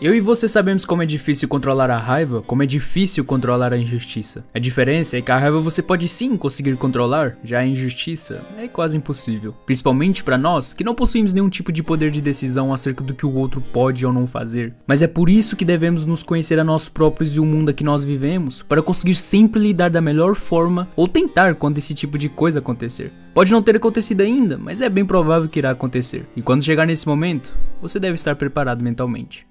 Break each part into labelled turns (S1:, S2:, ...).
S1: Eu e você sabemos como é difícil controlar a raiva, como é difícil controlar a injustiça. A diferença é que a raiva você pode sim conseguir controlar, já a injustiça é quase impossível. Principalmente para nós, que não possuímos nenhum tipo de poder de decisão acerca do que o outro pode ou não fazer. Mas é por isso que devemos nos conhecer a nós próprios e o mundo que nós vivemos, para conseguir sempre lidar da melhor forma, ou tentar quando esse tipo de coisa acontecer. Pode não ter acontecido ainda, mas é bem provável que irá acontecer. E quando chegar nesse momento, você deve estar preparado mentalmente.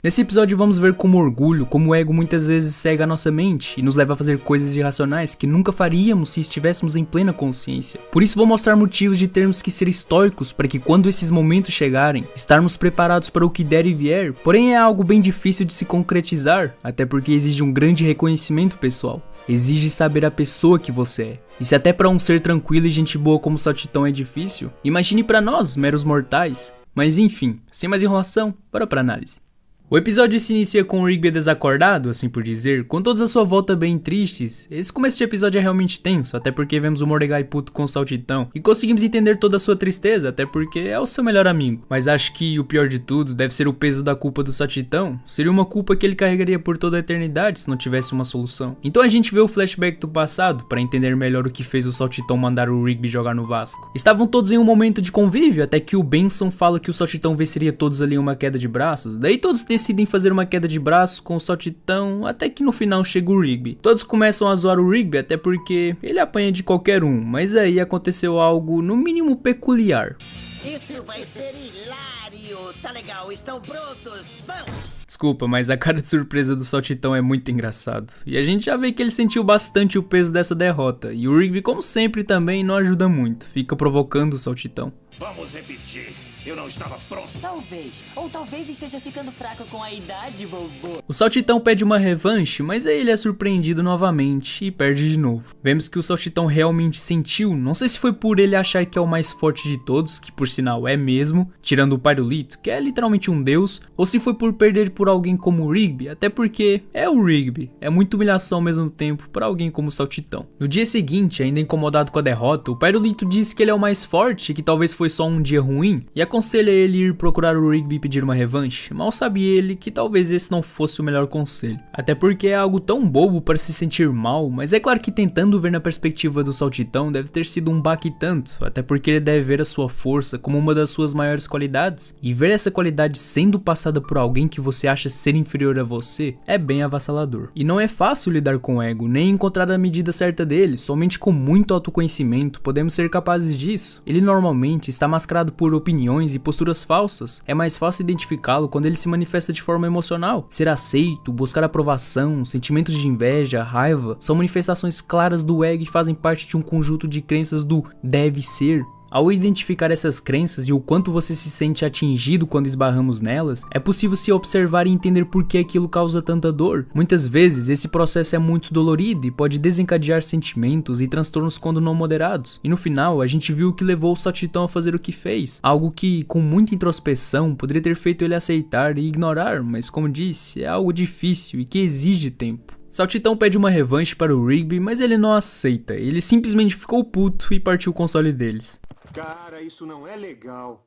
S1: Nesse episódio vamos ver como o orgulho, como o ego muitas vezes cega a nossa mente e nos leva a fazer coisas irracionais que nunca faríamos se estivéssemos em plena consciência. Por isso vou mostrar motivos de termos que ser estoicos para que quando esses momentos chegarem, estarmos preparados para o que der e vier, porém é algo bem difícil de se concretizar, até porque exige um grande reconhecimento pessoal. Exige saber a pessoa que você é. E se até para um ser tranquilo e gente boa como o Saltitão é difícil, imagine para nós, meros mortais. Mas enfim, sem mais enrolação, bora pra análise. O episódio se inicia com o Rigby desacordado, assim por dizer, com todos à sua volta bem tristes. Esse começo de episódio é realmente tenso, até porque vemos o Mordecai puto com o Saltitão, e conseguimos entender toda a sua tristeza, até porque é o seu melhor amigo. Mas acho que o pior de tudo deve ser o peso da culpa do Saltitão. Seria uma culpa que ele carregaria por toda a eternidade se não tivesse uma solução. Então a gente vê o flashback do passado, para entender melhor o que fez o Saltitão mandar o Rigby jogar no Vasco. Estavam todos em um momento de convívio, até que o Benson fala que o Saltitão venceria todos ali em uma queda de braços, daí todos decidem fazer uma queda de braço com o Saltitão, até que no final chega o Rigby. Todos começam a zoar o Rigby, até porque ele apanha de qualquer um, mas aí aconteceu algo no mínimo peculiar.
S2: Isso vai ser hilário! Tá legal, estão prontos? Vamos!
S1: Desculpa, mas a cara de surpresa do Saltitão é muito engraçado. E a gente já vê que ele sentiu bastante o peso dessa derrota, e o Rigby, como sempre, também não ajuda muito, fica provocando o Saltitão.
S3: Vamos repetir. Eu não estava pronto.
S4: Talvez. Ou talvez esteja ficando fraco com a idade, vovô.
S1: O Saltitão pede uma revanche, mas aí ele é surpreendido novamente e perde de novo. Vemos que o Saltitão realmente sentiu, não sei se foi por ele achar que é o mais forte de todos, que por sinal é mesmo, tirando o Pyrolito, que é literalmente um deus, ou se foi por perder por alguém como o Rigby, até porque é o Rigby. É muita humilhação ao mesmo tempo para alguém como o Saltitão. No dia seguinte, ainda incomodado com a derrota, o Pyrolito diz que ele é o mais forte e que talvez foi só um dia ruim, e aconselha ele ir procurar o Rigby e pedir uma revanche. Mal sabe ele que talvez esse não fosse o melhor conselho, até porque é algo tão bobo para se sentir mal, mas é claro que tentando ver na perspectiva do Saltitão deve ter sido um baque tanto, até porque ele deve ver a sua força como uma das suas maiores qualidades, e ver essa qualidade sendo passada por alguém que você acha ser inferior a você é bem avassalador. E não é fácil lidar com o ego, nem encontrar a medida certa dele, somente com muito autoconhecimento podemos ser capazes disso. Ele normalmente está mascarado por opiniões e posturas falsas, é mais fácil identificá-lo quando ele se manifesta de forma emocional. Ser aceito, buscar aprovação, sentimentos de inveja, raiva, são manifestações claras do ego e fazem parte de um conjunto de crenças do deve ser. Ao identificar essas crenças e o quanto você se sente atingido quando esbarramos nelas, é possível se observar e entender por que aquilo causa tanta dor. Muitas vezes esse processo é muito dolorido e pode desencadear sentimentos e transtornos quando não moderados. E no final a gente viu o que levou o Saltitão a fazer o que fez, algo que com muita introspeção poderia ter feito ele aceitar e ignorar, mas como disse, é algo difícil e que exige tempo. Saltitão pede uma revanche para o Rigby, mas ele não aceita, ele simplesmente ficou puto e partiu o console deles.
S5: Cara, isso não é legal.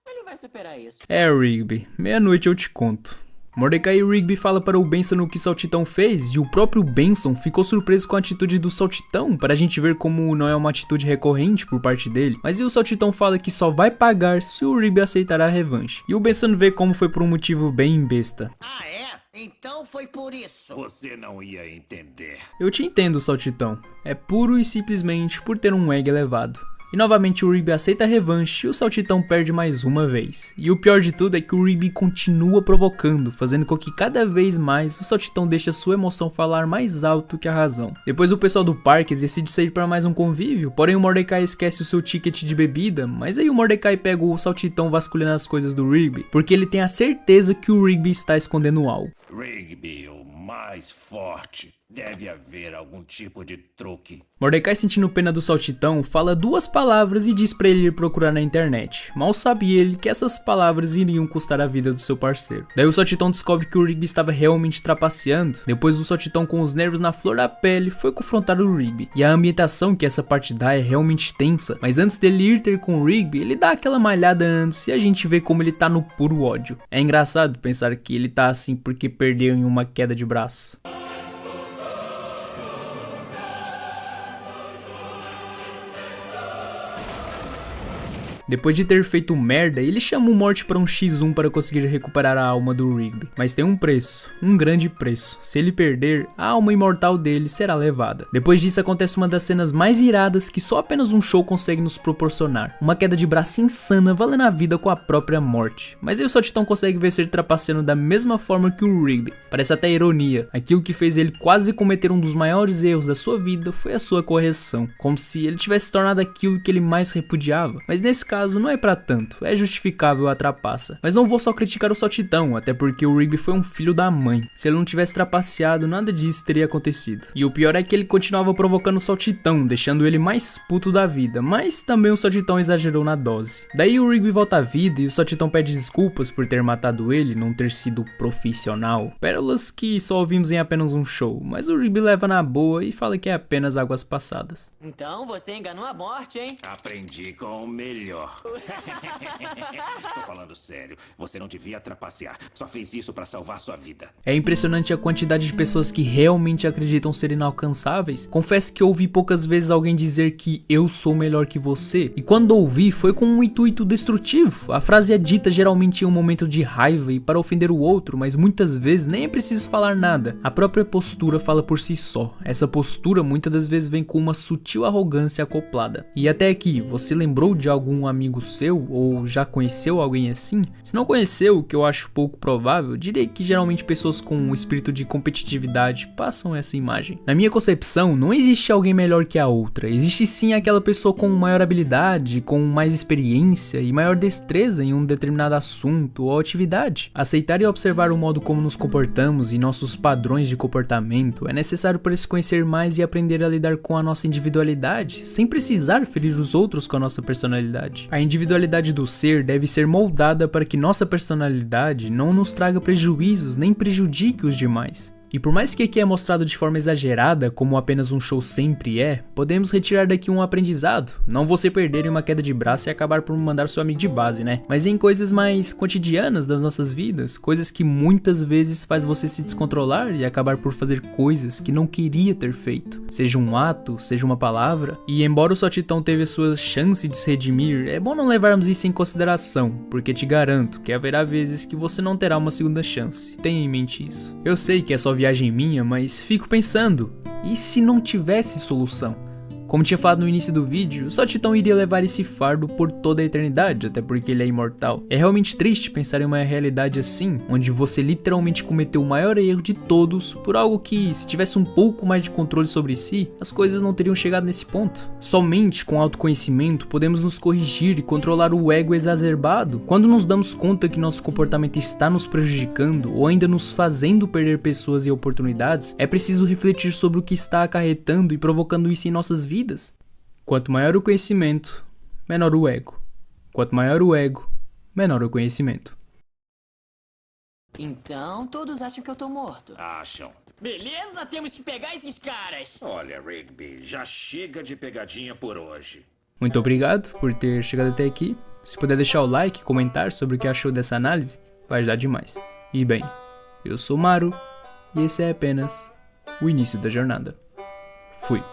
S4: Ele vai superar isso.
S1: É, Rigby, meia-noite eu te conto. Mordecai e Rigby fala para o Benson o que Saltitão fez, e o próprio Benson ficou surpreso com a atitude do Saltitão, para a gente ver como não é uma atitude recorrente por parte dele, mas o Saltitão fala que só vai pagar se o Rigby aceitar a revanche, e o Benson vê como foi por um motivo bem besta.
S2: Ah, é? Então foi por isso.
S3: Você não ia entender.
S1: Eu te entendo, Saltitão, é puro e simplesmente por ter um ego elevado. E novamente o Rigby aceita a revanche e o Saltitão perde mais uma vez. E o pior de tudo é que o Rigby continua provocando, fazendo com que cada vez mais o Saltitão deixe a sua emoção falar mais alto que a razão. Depois o pessoal do parque decide sair para mais um convívio, porém o Mordecai esquece o seu ticket de bebida, mas aí o Mordecai pega o Saltitão vasculhando as coisas do Rigby, porque ele tem a certeza que o Rigby está escondendo algo.
S3: Rigby, o mais forte. Deve haver algum tipo de truque.
S1: Mordecai, sentindo pena do saltitão, fala 2 palavras e diz pra ele ir procurar na internet. Mal sabe ele que essas palavras iriam custar a vida do seu parceiro. Daí o saltitão descobre que o Rigby estava realmente trapaceando. Depois o saltitão, com os nervos na flor da pele, foi confrontar o Rigby. E a ambientação que essa parte dá é realmente tensa, mas antes dele ir ter com o Rigby, ele dá aquela malhada antes e a gente vê como ele tá no puro ódio. É engraçado pensar que ele tá assim porque perdeu em uma queda de braço. Depois de ter feito merda, ele chama o Morty para um x1 para conseguir recuperar a alma do Rigby. Mas tem um preço, um grande preço. Se ele perder, a alma imortal dele será levada. Depois disso acontece uma das cenas mais iradas que só apenas um show consegue nos proporcionar. Uma queda de braço insana valendo a vida com a própria morte. Mas aí o saltitão consegue vencer trapaceando da mesma forma que o Rigby. Parece até ironia. Aquilo que fez ele quase cometer um dos maiores erros da sua vida foi a sua correção. Como se ele tivesse tornado aquilo que ele mais repudiava. Mas nesse caso não é pra tanto, é justificável a trapaça. Mas não vou só criticar o saltitão, até porque o Rigby foi um filho da mãe. Se ele não tivesse trapaceado, nada disso teria acontecido. E o pior é que ele continuava provocando o saltitão, deixando ele mais puto da vida, mas também o saltitão exagerou na dose. Daí o Rigby volta à vida e o saltitão pede desculpas por ter matado ele, não ter sido profissional. Pérolas que só ouvimos em apenas um show, mas o Rigby leva na boa e fala que é apenas águas passadas.
S4: Então você enganou a morte, hein?
S3: Aprendi com o melhor. Tô falando sério. Você não devia trapacear. Só fez isso pra salvar sua vida.
S1: É impressionante a quantidade de pessoas que realmente acreditam ser inalcançáveis. Confesso que ouvi poucas vezes alguém dizer que eu sou melhor que você. E quando ouvi, foi com um intuito destrutivo. A frase é dita geralmente em um momento de raiva e para ofender o outro, mas muitas vezes nem é preciso falar nada. A própria postura fala por si só. Essa postura muitas das vezes vem com uma sutil arrogância acoplada. E até aqui, você lembrou de algum amigo seu ou já conheceu alguém assim? Se não conheceu, o que eu acho pouco provável, direi que geralmente pessoas com um espírito de competitividade passam essa imagem. Na minha concepção, não existe alguém melhor que a outra, existe sim aquela pessoa com maior habilidade, com mais experiência e maior destreza em um determinado assunto ou atividade. Aceitar e observar o modo como nos comportamos e nossos padrões de comportamento é necessário para se conhecer mais e aprender a lidar com a nossa individualidade, sem precisar ferir os outros com a nossa personalidade. A individualidade do ser deve ser moldada para que nossa personalidade não nos traga prejuízos nem prejudique os demais. E por mais que aqui é mostrado de forma exagerada, como apenas um show sempre é, podemos retirar daqui um aprendizado. Não você perder em uma queda de braço e acabar por mandar seu amigo de base, né? Mas em coisas mais cotidianas das nossas vidas, coisas que muitas vezes faz você se descontrolar e acabar por fazer coisas que não queria ter feito. Seja um ato, seja uma palavra. E embora o saltitão teve a sua chance de se redimir, é bom não levarmos isso em consideração, porque te garanto que haverá vezes que você não terá uma segunda chance. Tenha em mente isso. Eu sei que é só viagem minha, mas fico pensando, e se não tivesse solução? Como tinha falado no início do vídeo, o saltitão iria levar esse fardo por toda a eternidade, até porque ele é imortal. É realmente triste pensar em uma realidade assim, onde você literalmente cometeu o maior erro de todos por algo que, se tivesse um pouco mais de controle sobre si, as coisas não teriam chegado nesse ponto. Somente com autoconhecimento podemos nos corrigir e controlar o ego exacerbado. Quando nos damos conta que nosso comportamento está nos prejudicando ou ainda nos fazendo perder pessoas e oportunidades, é preciso refletir sobre o que está acarretando e provocando isso em nossas vidas. Quanto maior o conhecimento, menor o ego. Quanto maior o ego, menor o conhecimento.
S4: Então todos acham que eu tô morto.
S3: Acham.
S4: Beleza, temos que pegar esses caras.
S3: Olha, Rigby, já chega de pegadinha por hoje.
S1: Muito obrigado por ter chegado até aqui. Se puder deixar o like e comentar sobre o que achou dessa análise, vai ajudar demais. E bem, eu sou Maru e esse é apenas o início da jornada. Fui.